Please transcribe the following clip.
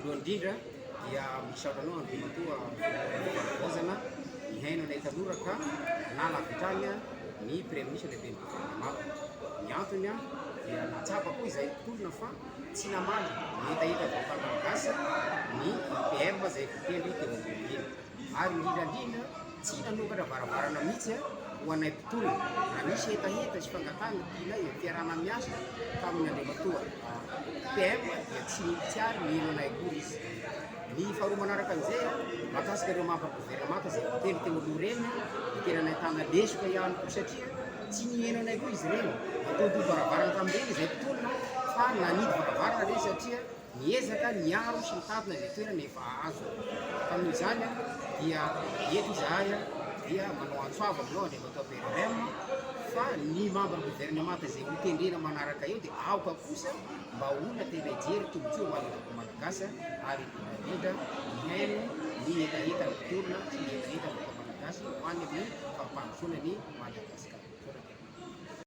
voalohany indrindra dia misaotra anao amin'ny matoa vozana ny haino ilay tanora ka nalavitrany ny premier ministre lehibe ny gouvernement. Ny antony dia natsapa koa izay tolona fa tsy namaly hetaheta vaovao malagasy ny PM izay voteny teo ambony ary indrindrandrindra tsy nanokatra varavarana mihitsy ho anay mpitolona na misy hetaheta sy fangatana ilay fiarahana miasa tamin'ny andriamatoa PM dia tsy ary mino anay kory izy. Ny faharoa manaraka an'izay mahakasika ireo mampa-gouvernemanta izay voteny teo aloha reny dia tena nahitana lesoka ihany koa satria tsy niheno anay koa izy reny atao varavarana tamin'ireny izay mpitolona fa nanidy varavarana reny satria niezaka niaro sy mitadina izay toerana efa azo. Tamin'izany dia eto izahay dia manao antsoava aminao andriamatoa PRRM fa ny membre gouvernemanta izay hotendrena manaraka eo dia aoka kosa mba olona tena hijery tombontsoa malagasy malagasy ary indrindra ny haino ny hetaheta mpitolona sy ny hetaheta vaovao malagasy ho any amin'ny fampandrosoana ny Madagasikara.